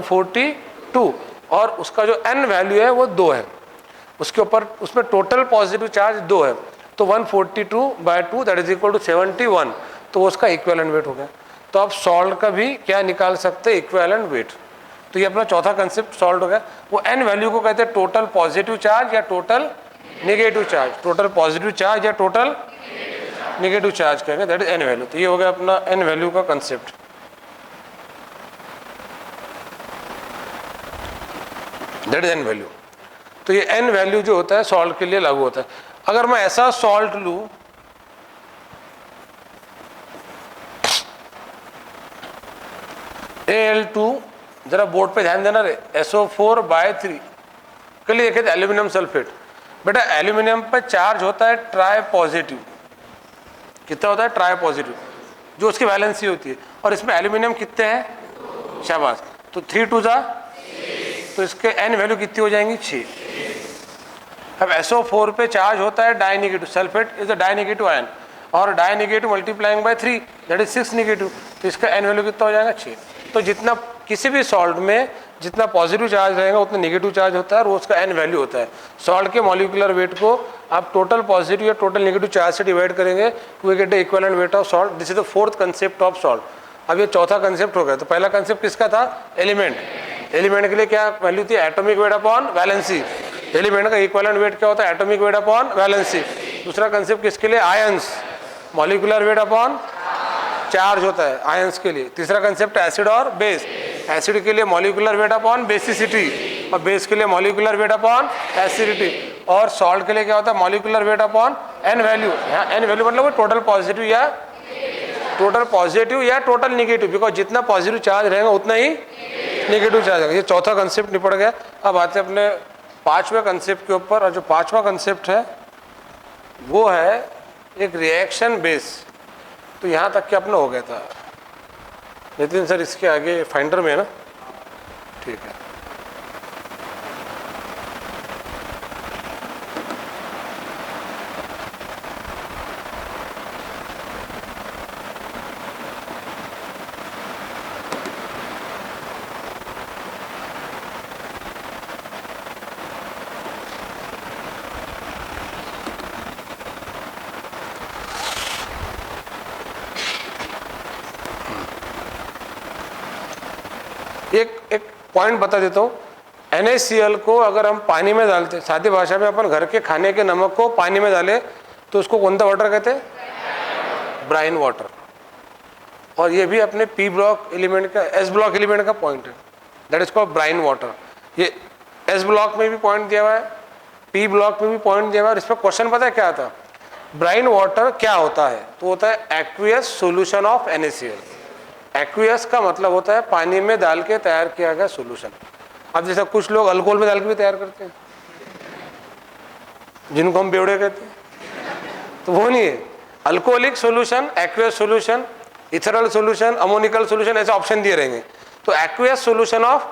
42 और उसका जो n वैल्यू है वो 2 है, उसके ऊपर उसमें टोटल पॉजिटिव चार्ज 2 है, तो 142/2 दैट इज इक्वल टू 71, तो उसका इक्विवेलेंट वेट हो गया। तो आप सॉल्ट का भी क्या निकाल सकते हैं, इक्विवेलेंट वेट। तो ये अपना चौथा कंसेप्ट सॉल्व हो गया। वो n वैल्यू को कहते हैं टोटल पॉजिटिव चार्ज या total negative charge, total positive charge या टोटल नेगेटिव चार्ज कहेंगे, दैट इज n वैल्यू। तो ये हो गया अपना n वैल्यू का concept. That is n value. तो ये n वैल्यू जो होता है सॉल्ट के लिए लागू होता है। अगर मैं ऐसा सॉल्ट लूं Al2, जरा बोर्ड पे ध्यान देना रे, SO4/3 के लिए देखे थे एल्यूमिनियम सल्फेट। बेटा एल्यूमिनियम पे चार्ज होता है ट्राई पॉजिटिव, कितना होता है ट्राई पॉजिटिव, जो उसकी वैलेंसी होती है, और इसमें एल्यूमिनियम कितने हैं, शाबाश, तो 3 2 जा, तो इसके n वैल्यू कितनी हो जाएंगी 6। अब SO4 पे चार्ज होता है di negative, sulphate is the di negative ion, और di negative multiplying by 3 that is 6 negative, तो इसका n वैल्यू कितना हो जाएगा 6। तो जितना किसी भी सॉल्ट में जितना पॉजिटिव चार्ज रहेगा उतना नेगेटिव चार्ज होता है और उसका n वैल्यू होता है। सॉल्ट के मॉलिक्यूलर वेट को आप टोटल पॉजिटिव या टोटल नेगेटिव चार्ज से डिवाइड करेंगे, we get the equivalent weight of salt. This is the fourth concept of salt. अब ये चौथा कंसेप्ट हो गया। तो पहला कंसेप्ट किसका था, एलिमेंट। एलिमेंट के लिए क्या वैल्यू थी, atomic weight upon valency. Element का इक्विवेलेंट वेट क्या होता है, एटॉमिक वेट अपॉन वैलेंसी। दूसरा कंसेप्ट किसके लिए, ions, molecular weight upon charge होता है आयंस के लिए। तीसरा कंसेप्ट एसिड और बेस, एसिड के लिए मॉलिक्यूलर वेट अपॉन बेसिसिटी और बेस के लिए मॉलिक्यूलर वेट अपॉन एसिडिटी। और सॉल्ट के लिए क्या होता है, molecular weight upon n value. यहाँ n वैल्यू मतलब टोटल पॉजिटिव या टोटल नेगेटिव, बिकॉज जितना पॉजिटिव चार्ज रहेगा उतना ही नेगेटिव चार्ज रहेगा। ये चौथा कंसेप्ट निपट गया। अब आते हैं अपने पांचवें कंसेप्ट के ऊपर, और जो पांचवा कंसेप्ट है वो है एक रिएक्शन बेस। तो यहाँ तक के अपना हो गया था। नितिन सर इसके आगे फाइंडर में है ना, ठीक है। एक पॉइंट बता देता हूँ, NaCl को अगर हम पानी में डालते, सादी भाषा में अपन घर के खाने के नमक को पानी में डाले तो उसको कौन सा वाटर कहते हैं, ब्राइन वाटर। और ये भी अपने P ब्लॉक एलिमेंट का, S ब्लॉक एलिमेंट का पॉइंट है, that is called brine water. ये S ब्लॉक में भी पॉइंट दिया हुआ है, P ब्लॉक में भी पॉइंट दिया हुआ है। और इस पर क्वेश्चन पता है क्या आता, ब्राइन वाटर क्या होता है, तो होता है aqueous solution of NaCl। Aqueous का मतलब होता है पानी में डाल के तैयार किया गया सोल्यूशन। अब जैसा कुछ लोग अल्कोहल में डाल के भी तैयार करते हैं, जिनको हम बेवड़े कहते हैं, तो वो नहीं है। Alcoholic solution, aqueous solution, ethereal solution, ammoniacal solution, ऐसे ऑप्शन दिए रहेंगे। तो aqueous solution of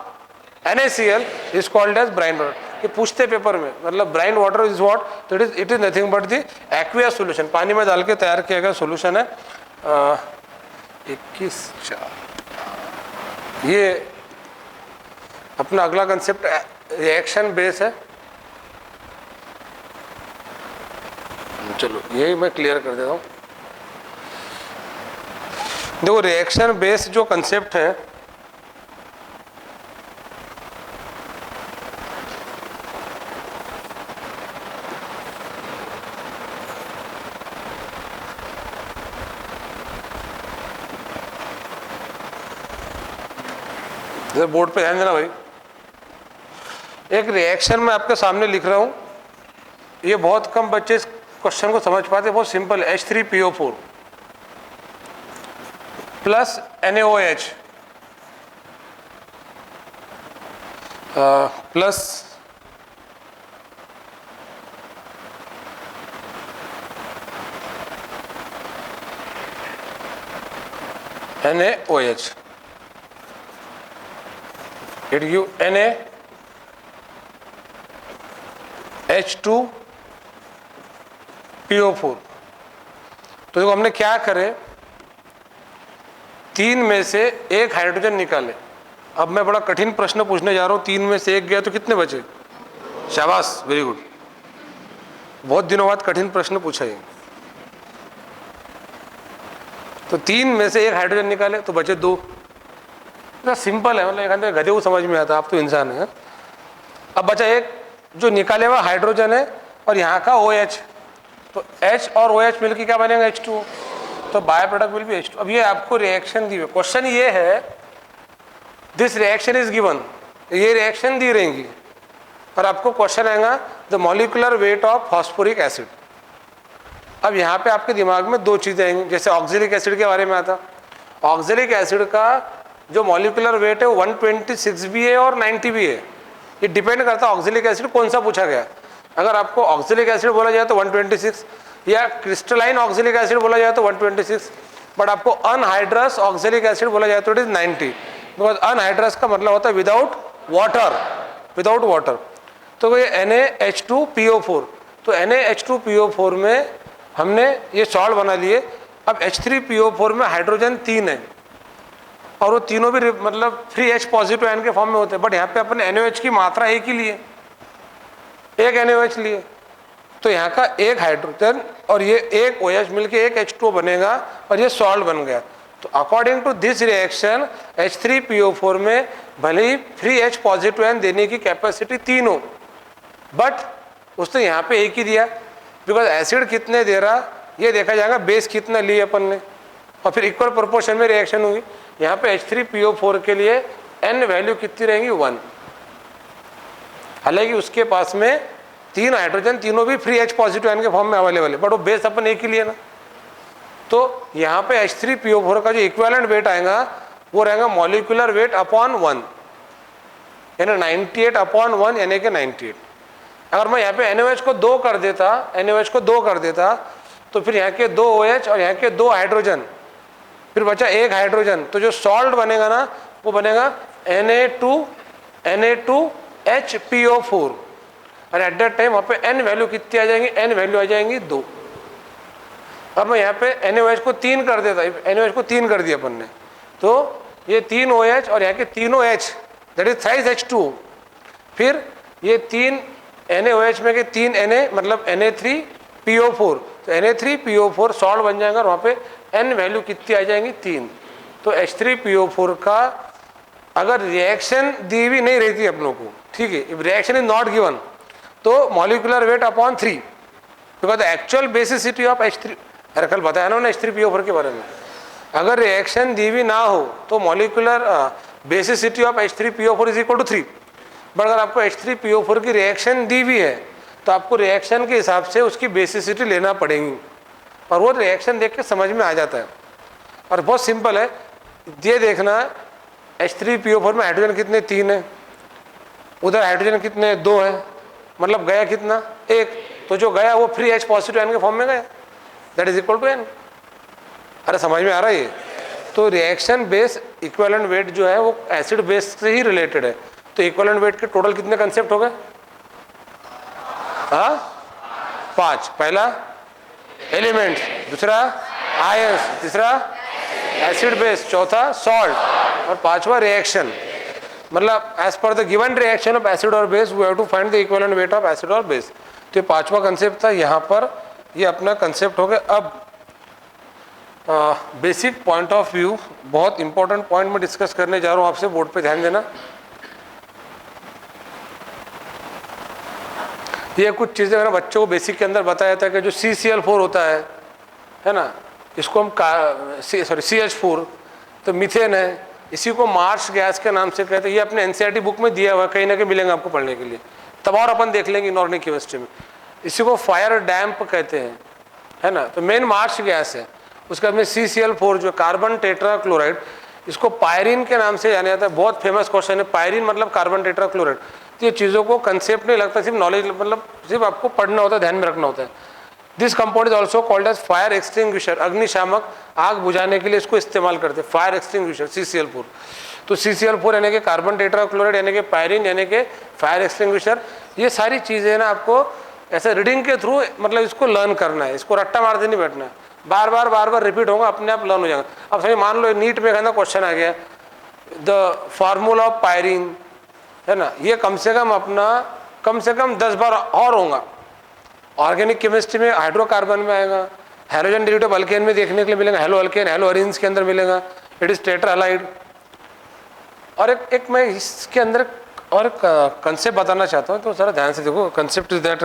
NaCl is called as brine water. ये पूछते पेपर में, मतलब ब्राइन वाटर इज व्हाट, तो it is nothing but the aqueous solution, पानी में डाल के तैयार किया गया सोल्यूशन है। 21/4 ये अपना अगला कंसेप्ट रिएक्शन बेस है। चलो ये मैं क्लियर कर देता हूँ। देखो रिएक्शन बेस जो कंसेप्ट है, बोर्ड पे ध्यान देना भाई। एक रिएक्शन मैं आपके सामने लिख रहा हूं, ये बहुत कम बच्चे इस क्वेश्चन को समझ पाते, बहुत सिंपल है। H3PO4 plus NaOH plus NaOH, it give NaH2PO4। तो देखो हमने क्या करे, 3 में से एक हाइड्रोजन निकाले। अब मैं बड़ा कठिन प्रश्न पूछने जा रहा हूँ, 3 में से 1 गया तो कितने बचे? शाबाश, वेरी गुड। बहुत दिनों बाद कठिन प्रश्न पूछा ये। तो 3 में से 1 हाइड्रोजन निकाले तो बचे 2। इतना सिंपल है, मतलब एक गधे को समझ में आता, आप तो इंसान है। अब बचा एक जो निकाले हुआ हाइड्रोजन है और यहाँ का OH, तो H और OH मिलकर क्या बनेगा? H2O। तो by product will be H2। अब ये आपको रिएक्शन दी हुई, क्वेश्चन ये है दिस रिएक्शन इज गिवन, ये रिएक्शन दी रहेंगी और आपको क्वेश्चन आएगा the molecular weight of phosphoric acid. अब यहाँ पे आपके दिमाग में 2 चीज़ें आएंगी, जैसे ऑक्जेलिक एसिड के बारे में आता। ऑक्जेलिक एसिड का जो मॉलिक्यूलर वेट है वो 126 भी है और 90 भी है। ये डिपेंड करता है ऑक्जेलिक एसिड कौन सा पूछा गया। अगर आपको ऑक्जेलिक एसिड बोला जाए तो 126, या क्रिस्टलाइन ऑक्जेलिक एसिड बोला जाए तो 126, बट आपको अनहाइड्रस ऑक्जेलिक एसिड बोला जाए तो इट इज 90, बिकॉज अनहाइड्रस का मतलब होता है विदाउट वाटर। तो ये NaH2PO4, तो NaH2PO4 में हमने ये सॉल्ट बना लिए। अब H3PO4 में हाइड्रोजन 3 है और वो तीनों भी मतलब फ्री H पॉजिटिव आयन के फॉर्म में होते हैं, बट यहाँ पे अपन NaOH की मात्रा एक ही लिए, एक NaOH लिए, तो यहाँ का एक हाइड्रोजन और ये एक OH मिलके एक H2O बनेगा और ये सॉल्ट बन गया। तो according to this reaction H3PO4 में भले ही फ्री H पॉजिटिव आयन देने की कैपेसिटी 3 हो, बट उसने यहाँ पे एक ही दिया, बिकॉज एसिड कितने दे रहा ये देखा जाएगा, बेस कितना लिए अपन ने, और फिर इक्वल प्रोपोर्शन में रिएक्शन हुई। यहाँ पे H3PO4 के लिए N वैल्यू कितनी रहेंगी? 1। हालांकि उसके पास में 3 हाइड्रोजन, तीनों भी फ्री H पॉजिटिव आयन के फॉर्म में अवेलेबल है, बट वो बेस अपन एक ही लिए ना। तो यहाँ पे H3PO4 का जो इक्विवेलेंट वेट आएगा वो रहेगा मॉलिक्यूलर वेट अपॉन 1, यानी 98/1, यानी कि 98। अगर मैं यहाँ पे NaOH को 2 कर देता तो फिर यहाँ के 2 OH और यहाँ के 2 हाइड्रोजन, फिर बचा एक हाइड्रोजन, तो जो सॉल्ट बनेगा ना वो बनेगा Na2HPO4, और एट दैट टाइम वहाँ पे N वैल्यू कितनी आ जाएंगी? N वैल्यू आ जाएंगी 2। अब मैं यहाँ पे NaOH को 3 कर देता, NaOH को 3 कर दिया अपन ने, तो ये 3 OH और यहाँ के तीनों H, that is size H2O, फिर ये 3 NaOH में के 3 Na मतलब Na3PO4, तो Na3PO4 सॉल्ट बन जाएगा और वहाँ पे N वैल्यू कितनी आ जाएंगी? 3। तो H3PO4 का अगर रिएक्शन दी हुई नहीं रहती अपनों को, ठीक है, if reaction is not given, तो molecular weight upon 3, because the actual basicity of H3, अरे कल बताया ना H3PO4 के बारे में, अगर रिएक्शन दी हुई ना हो तो molecular basicity of H3PO4 is equal to 3, but अगर आपको H3PO4 की रिएक्शन दी हुई है तो आपको रिएक्शन के हिसाब से उसकी बेसिसिटी लेना पड़ेगी, और वो रिएक्शन देख के समझ में आ जाता है। और बहुत सिंपल है, ये देखना H3PO4 में हाइड्रोजन कितने? 3 है, उधर हाइड्रोजन कितने? 2 है, मतलब गया कितना? 1, तो जो गया वो फ्री H पॉजिटिव आयन के फॉर्म में गया, that is equal to N। अरे समझ में आ रहा है ये? तो रिएक्शन बेस इक्विवेलेंट वेट जो है वो एसिड बेस से ही रिलेटेड है। तो इक्विवेलेंट वेट के टोटल कितने कंसेप्ट हो गए? 5। पहला एलिमेंट्स, दूसरा आयंस, तीसरा एसिड बेस, चौथा सॉल्ट, और 5वां रिएक्शन। मतलब as per the given reaction of acid और base we have to find the equivalent weight of acid और बेस। तो 5वां कंसेप्ट था, यहाँ पर ये अपना कंसेप्ट हो गया। अब बेसिक पॉइंट ऑफ व्यू, बहुत इंपॉर्टेंट पॉइंट में डिस्कस करने जा रहा हूँ आपसे, बोर्ड पे ध्यान देना। ये कुछ चीज़ें मैंने बच्चों को बेसिक के अंदर बताया था कि जो CCl4 होता है ना, इसको हम CH4, तो मीथेन है, इसी को मार्श गैस के नाम से कहते हैं। ये अपने NCERT बुक में दिया हुआ है, कहीं ना कहीं मिलेंगे आपको पढ़ने के लिए, तब और अपन देख लेंगे इनऑर्गेनिक केमिस्ट्री में। इसी को फायर डैम्प कहते हैं, है ना। तो मेन मार्श गैस है, उसके बाद में CCl4 जो कार्बन टेट्राक्लोराइड, इसको पायरीन के नाम से जाना जाता है। बहुत फेमस क्वेश्चन है, पायरीन मतलब कार्बन टेट्राक्लोराइड। तो ये चीज़ों को कंसेप्ट नहीं लगता, सिर्फ नॉलेज, मतलब सिर्फ आपको पढ़ना होता है, ध्यान में रखना होता है। This compound is also called as fire extinguisher, अग्निशामक, आग बुझाने के लिए इसको इस्तेमाल करते हैं, फायर एक्सटिंग्विशर CCl4। तो CCl4 यानी कि कार्बन टेट्राक्लोराइड, यानी कि पायरीन, यानी कि फायर एक्सटिंग्विशर। ये सारी चीज़ें ना आपको ऐसे रीडिंग के थ्रू मतलब इसको लर्न करना है, इसको रट्टा मारते नहीं बैठना है, बार बार रिपीट होगा, अपने आप लर्न हो जाएगा। अब सही मान लो नीट में कहना क्वेश्चन आ गया द फार्मूला ऑफ पायरीन, है ना, ये कम से कम 10 बार और होगा। ऑर्गेनिक केमिस्ट्री में हाइड्रोकार्बन में आएगा, हैलोजन डेरिवेटिव अल्केन में देखने के लिए मिलेगा, हेलो अल्केन, हेलो अरीन्स के अंदर मिलेगा, इट इज टेट्रा हैलाइड। और एक मैं इसके अंदर और कंसेप्ट बताना चाहता हूँ, तो जरा ध्यान से देखो। कंसेप्ट इज दैट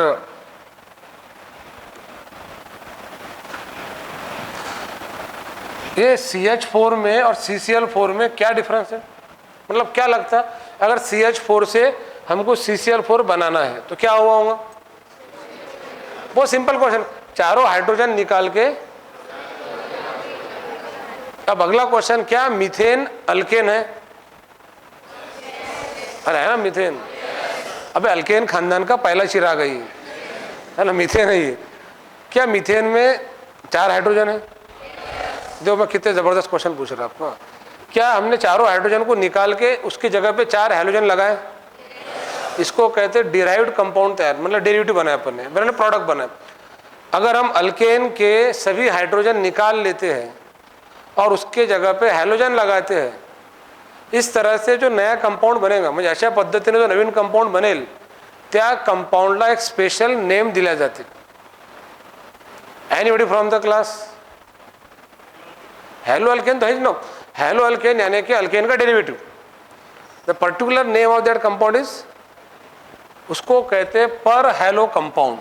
ये CH4 में और CCl4 में क्या डिफरेंस है, मतलब क्या लगता है अगर CH4 से हमको CCl4 बनाना है तो क्या हुआ होगा? बहुत सिंपल क्वेश्चन, चारों हाइड्रोजन निकाल के। अब अगला क्वेश्चन, क्या मीथेन अल्केन है? अरे है ना मीथेन। अबे अल्केन खानदान का पहला चिराग है ना, मीथेन है ये। क्या मीथेन में 4 हाइड्रोजन है? देखो मैं कितने जबरदस्त क्वेश्चन पूछ रहा आपको। क्या हमने चारों हाइड्रोजन को निकाल के उसकी जगह पे 4 हाइड्रोजन लगाए? इसको कहते हैं डिराइव्ड कंपाउंड तैयार, मतलब डेरिवेटिव बनाया अपन ने, मैंने प्रोडक्ट बनाया। अगर हम अल्केन के सभी हाइड्रोजन निकाल लेते हैं और उसके जगह पे हाइड्रोजन लगाते हैं, इस तरह से जो नया कंपाउंड बनेगा, म्हणजे अशा पद्धतीने जो नवीन कंपाउंड बनेल त्या कंपाउंडला एक स्पेशल नेम दिल्या जाते। Anybody from the class? Hello alkane तो है नो, हेलो अल्केन यानी कि अल्केन का derivative. The particular name of that compound is, उसको कहते हैं पर हेलो कंपाउंड।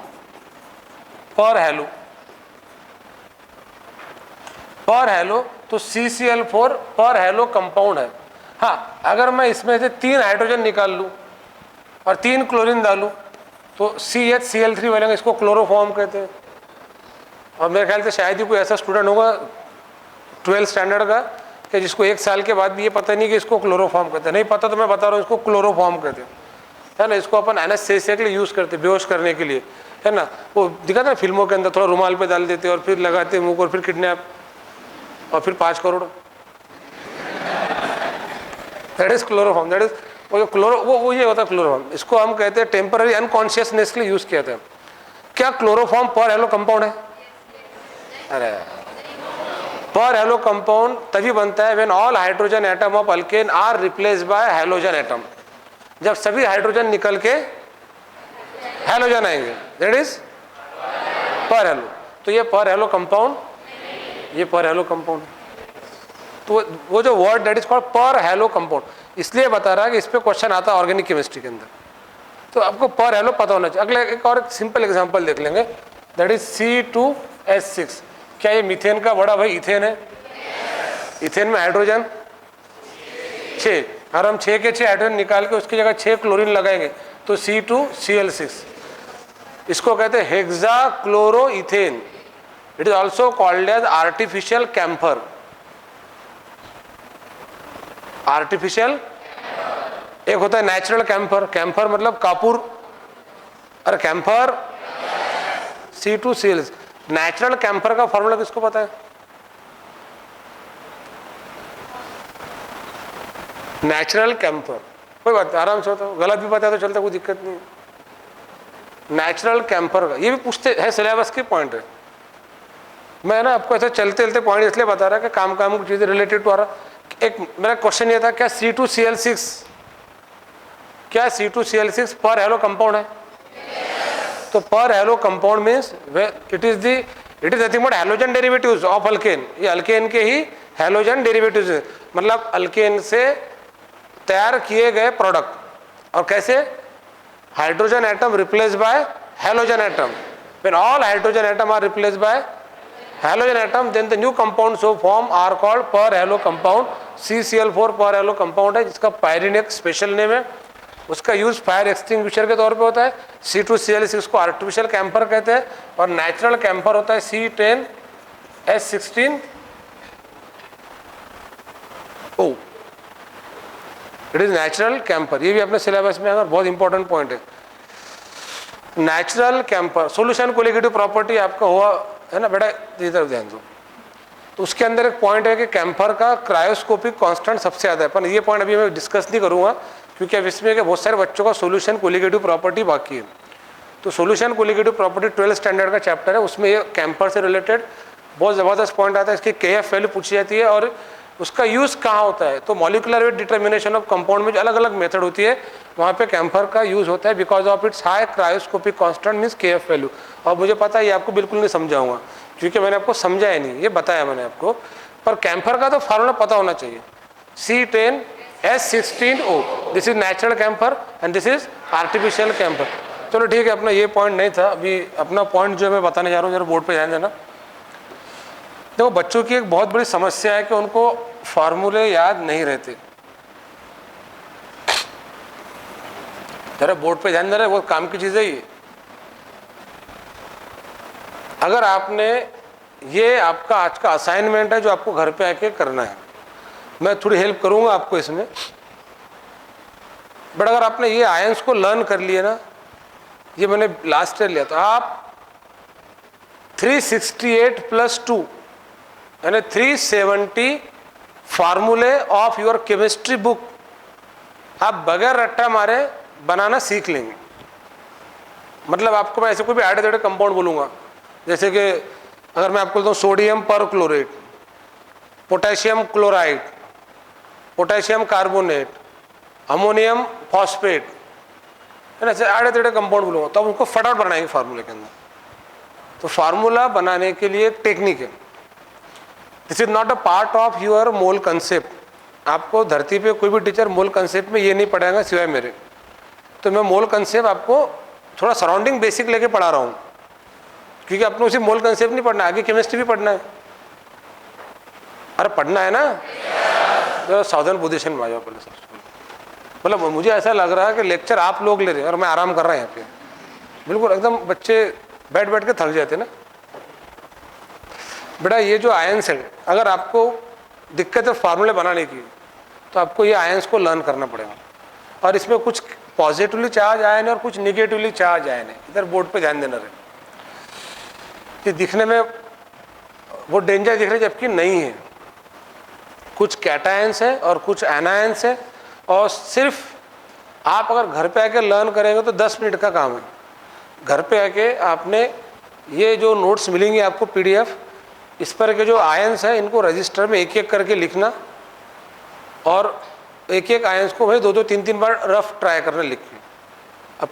पर हेलो तो CCl4 पर हेलो कंपाउंड है। हाँ, अगर मैं इसमें से 3 हाइड्रोजन निकाल लूं और 3 क्लोरीन डालूं तो CHCl3 बनेगा, इसको क्लोरोफॉर्म कहते हैं। और मेरे ख्याल से शायद ही कोई ऐसा स्टूडेंट होगा 12th स्टैंडर्ड का कि जिसको 1 साल के बाद भी ये पता नहीं कि इसको क्लोरोफॉर्म कहते हैं। नहीं पता तो मैं बता रहा हूँ, इसको क्लोरोफॉर्म कहते हैं, है ना। इसको अपन एनेस्थेसिया के लिए यूज़ करते हैं, बेहोश करने के लिए, है ना। वो दिखाते ना फिल्मों के अंदर, थोड़ा रुमाल पे डाल देते और फिर लगाते मुंह को और फिर किडनैप और फिर 5 crore. That is chloroform, that is वो ये होता है क्लोरोफॉर्म। इसको हम कहते हैं टेम्पररी अनकॉन्शियसनेस के लिए यूज़ किया था। क्या क्लोरोफॉर्म पर हेलो कंपाउंड है? अरे पर हेलो कंपाउंड तभी बनता है when all hydrogen atom of alkane are replaced by halogen atom. जब सभी हाइड्रोजन निकल के हैलोजन आएंगे, दैट इज पर हेलो। तो ये पर हेलो कंपाउंड, ये पर हेलो कंपाउंड। तो वो जो word that is called perhalo compound, इसलिए बता रहा है कि इस पे क्वेश्चन आता है ऑर्गेनिक केमिस्ट्री के अंदर, तो आपको पर हेलो पता होना चाहिए। अगले एक और सिंपल एग्जांपल देख लेंगे, दैट इज C2H6। क्या ये मीथेन का बड़ा भाई इथेन है? इथेन में हाइड्रोजन 6, और हम 6 के 6 हाइड्रोजन निकाल के उसकी जगह 6 क्लोरीन लगाएंगे तो C2Cl6। इसको कहते हैं hexachloroethane. It is also called as artificial camphor. Artificial, एक होता है नेचुरल कैम्फर, कैम्फर मतलब कापूर, और कैम्फर C2Cl6। नेचुरल कैम्फर का फॉर्मूला किसको पता है? नेचुरल कैम्फर, कोई बात नहीं, आराम से होता है, गलत भी पता है तो चलता, कोई दिक्कत नहीं। नेचुरल कैम्फर का ये भी पूछते हैं, सिलेबस के पॉइंट है। मैं ना आपको ऐसे चलते चलते पॉइंट इसलिए बता रहा कि काम की चीजें रिलेटेड टू आ रहा। एक मेरा क्वेश्चन ये था, क्या C2Cl6, क्या C2Cl6 पर हेलो कंपाउंड है? तो पर hello compound means it is nothing but halogen derivatives of alkane. ये अल्केन के ही हैलोजन डेरिवेटिव्स है, मतलब अल्केन से तैयार किए गए प्रोडक्ट। और कैसे? Hydrogen atom replace by halogen atom. When all hydrogen atom are replace by halogen atom, then the new compound so form are called perhalo compound. CCl4 perhalo compound है, जिसका pyrene एक special name है। उसका use fire extinguisher के तौर पे होता है। C2Cl6 को आर्टिफिशियल कैम्फर कहते हैं, और नेचुरल कैम्फर होता है C10H16O। It is natural camphor, ये भी अपने सिलेबस में अगर बहुत इंपॉर्टेंट पॉइंट है। Natural camphor solution colligative property आपका हुआ है ना बेटा, इधर ध्यान दो। तो उसके अंदर एक पॉइंट है कि कैम्फर का क्रायोस्कोपिक कांस्टेंट सबसे ज़्यादा है, पर ये पॉइंट अभी मैं डिस्कस नहीं करूँगा क्योंकि अब इसमें के बहुत सारे बच्चों का सोल्यूशन कोलिगेटिव प्रॉपर्टी बाकी है। तो solution colligative property 12th standard का चैप्टर है, उसमें ये कैम्फर से रिलेटेड बहुत ज़बरदस्त पॉइंट आता है। इसकी KF वैल्यू पूछी जाती है और उसका यूज़ कहाँ होता है, तो molecular weight determination of compound में जो अलग अलग मेथड होती है वहाँ पे कैम्फर का यूज़ होता है because of its high cryoscopic constant means KF value. और मुझे पता है ये आपको बिल्कुल नहीं समझाऊंगा क्योंकि मैंने आपको समझाया नहीं, ये बताया मैंने आपको, पर कैम्फर का तो फार्मूला पता होना चाहिए, C10H16O, this is natural camphor and this is artificial camphor. चलो ठीक है, अपना ये पॉइंट नहीं था, अभी अपना पॉइंट जो मैं बताने जा रहा हूँ जरा बोर्ड पे ध्यान देना। देखो बच्चों की एक बहुत बड़ी समस्या है कि उनको फार्मूले याद नहीं रहते। जरा बोर्ड पे ध्यान दे रहे, बहुत काम की चीज़ है ये। अगर आपने, ये आपका आज का असाइनमेंट है जो आपको घर पे आके करना है, मैं थोड़ी हेल्प करूंगा आपको इसमें, बट अगर आपने ये आयंस को लर्न कर लिए ना, ये मैंने लास्ट ईयर लिया, तो आप 368 + 2 यानी 370 फार्मूले ऑफ योर केमिस्ट्री बुक आप बगैर रट्टा मारे बनाना सीख लेंगे। मतलब आपको मैं ऐसे कोई भी आड़े टेढ़े कंपाउंड बोलूँगा, जैसे कि अगर मैं आपको बोलता हूँ sodium perchlorate, potassium chloride, potassium carbonate, ammonium phosphate, है ना, ऐसे आड़े टेढ़े कंपाउंड बोलूँगा तो आप उनको फटाफट बनाएंगे फार्मूले के अंदर। तो फार्मूला बनाने के लिए एक टेक्निक है, this is not a part of your mole concept. आपको धरती पे कोई भी टीचर मोल कंसेप्ट में ये नहीं पढ़ाएगा सिवाय मेरे, तो मैं मोल कंसेप्ट आपको थोड़ा सराउंडिंग बेसिक लेके पढ़ा रहा हूँ, क्योंकि आपने उसी मोल कंसेप्ट नहीं पढ़ना, आगे केमिस्ट्री भी पढ़ना है। अरे पढ़ना है ना, तो सावधान पोजीशन में आ जाओ पहले सबसे पहले। मतलब मुझे ऐसा लग रहा है कि लेक्चर आप लोग ले रहे हैं और मैं आराम कर रहा हूँ यहाँ पे, बिल्कुल एकदम बच्चे बैठ बैठ के थक जाते ना। बेटा ये जो आयंस है, अगर आपको दिक्कत है फार्मूले बनाने की, तो आपको ये आयंस को लर्न करना पड़ेगा। और इसमें कुछ पॉजिटिवली चार्ज आयन है और कुछ निगेटिवली चार्ज आयन है, इधर बोर्ड पे ध्यान देना रहे। ये दिखने में वो डेंजर दिख रहे जबकि नहीं है, कुछ कैटायंस है और कुछ एनायंस है, और सिर्फ आप अगर घर पे आके लर्न करेंगे तो 10 मिनट का काम है। घर पे आके आपने ये जो नोट्स मिलेंगे आपको PDF, इस पर के जो आयंस हैं इनको रजिस्टर में एक एक करके लिखना, और एक एक आयंस को भाई 2-2 3-3 बार रफ ट्राई करना लिख के। अब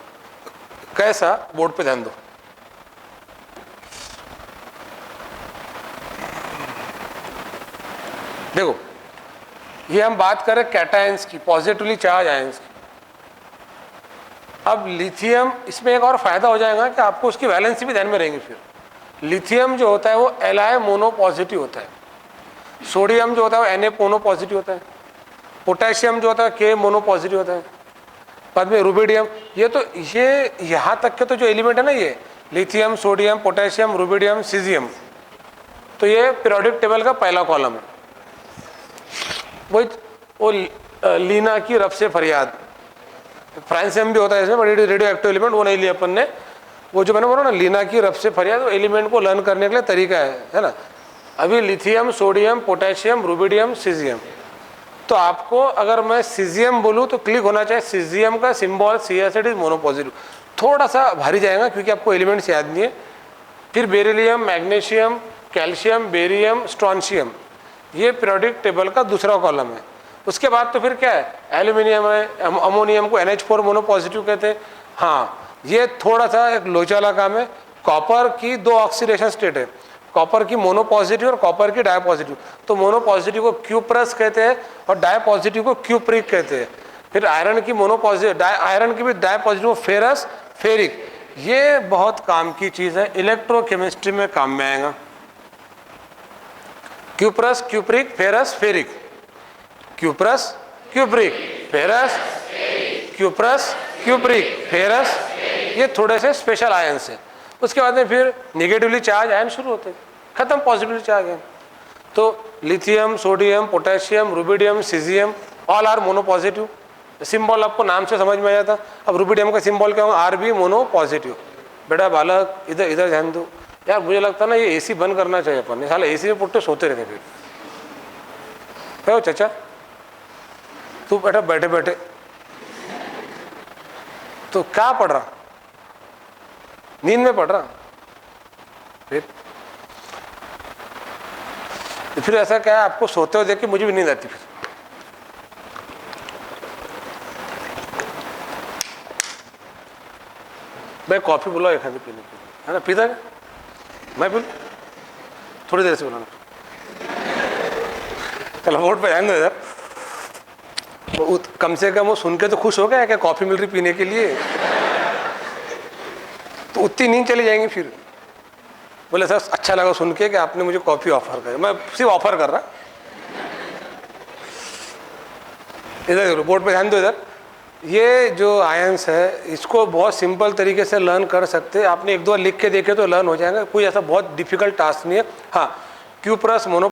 कैसा, बोर्ड पे ध्यान दो। देखो ये हम बात करें कैटायंस की, पॉजिटिवली चार्ज आयंस की। अब लिथियम, इसमें एक और फायदा हो जाएगा कि आपको उसकी वैलेंसी भी ध्यान में रहेंगी। फिर लिथियम जो होता है वो Li मोनो पॉजिटिव होता है, सोडियम जो होता है वो Na मोनो पॉजिटिव होता है, पोटेशियम जो होता है K मोनो पॉजिटिव होता है, बाद में रुबिडियम। ये तो ये यहाँ तक के तो जो एलिमेंट है ना, ये lithium, sodium, potassium, rubidium, caesium, तो ये पीरियोडिक टेबल का पहला कॉलम है। वो लीना की रब से फरियाद, फ्रांसियम भी होता है इसमें, बट रेडियो एक्टिव एलिमेंट वो नहीं लिया अपन ने। वो जो मैंने बोला ना, लीना की रब से फरियाद, वो एलिमेंट को लर्न करने के लिए तरीका है ना। अभी lithium, sodium, potassium, rubidium, caesium, तो आपको अगर मैं सीजियम बोलूँ तो क्लिक होना चाहिए सीजियम का सिंबल CS, इट इज मोनोपॉजिटिव। थोड़ा सा भारी जाएगा क्योंकि आपको एलिमेंट्स याद नहीं है। फिर beryllium, magnesium, calcium, barium, strontium, ये पीरियोडिक टेबल का दूसरा कॉलम है। उसके बाद तो फिर क्या है, एल्यूमिनियम है, अमोनियम को NH4 मोनो पॉजिटिव कहते हैं। हाँ, ये थोड़ा सा एक लोचाला काम है। कॉपर की 2 ऑक्सीडेशन स्टेट है, कॉपर की मोनो पॉजिटिव और कॉपर की डाई पॉजिटिव। तो मोनो पॉजिटिव को क्यूप्रस कहते हैं और डाई पॉजिटिव को क्यूप्रिक कहते हैं। फिर आयरन की मोनो पॉजिटिव, आयरन की भी डाई पॉजिटिव फेरस, फेरिक। ये बहुत काम की चीज है, इलेक्ट्रोकेमिस्ट्री में काम में आएगा। Cuprous, cupric, ferrous, ferric, cuprous, cupric, ferrous, cuprous, cupric, ferrous, ये थोड़े से स्पेशल आयंस हैं। उसके बाद में फिर निगेटिवली चार्ज आयन शुरू होते हैं, खत्म पॉजिटिवली चार्ज आयन। तो lithium, sodium, potassium, rubidium, caesium all are mono positive. Symbol आपको नाम से समझ में आ जाता। अब रुबिडियम का सिंबल क्या होगा, RB मोनो पॉजिटिव। बेटा बालक इधर इधर ध्यान दो यार, मुझे लगता है ना ये AC बंद करना चाहिए अपन, साला AC में पुट्टे सोते रहते। फिर क्या चाचा तू बेटा बैठे बैठे तो क्या पढ़ रहा, नींद में पढ़ रहा। फिर फिर ऐसा क्या है, आपको सोते हुए देख के मुझे भी नींद आती फिर। भाई कॉफी बुलाओ एक हाथी पीने के लिए, है ना, पीता है? मैं बोल थोड़ी देर से बुलाना। चलो वोट पे ध्यान दो यार, कम से कम वो सुन के तो खुश हो गया कि कॉफी मिल रही पीने के लिए, तो उतनी नींद चली जाएंगी फिर। बोले सर अच्छा लगा सुन के कि आपने मुझे कॉफी ऑफर कर, मैं सिर्फ ऑफर कर रहा। इधर बोर्ड पे ध्यान दो। इधर ये जो आयंस है इसको बहुत सिंपल तरीके से लर्न कर सकते हैं, आपने एक दो लिख के देखे तो लर्न हो जाएगा, कोई ऐसा बहुत डिफिकल्ट टास्क नहीं है। हाँ, क्यूप्रस मोनो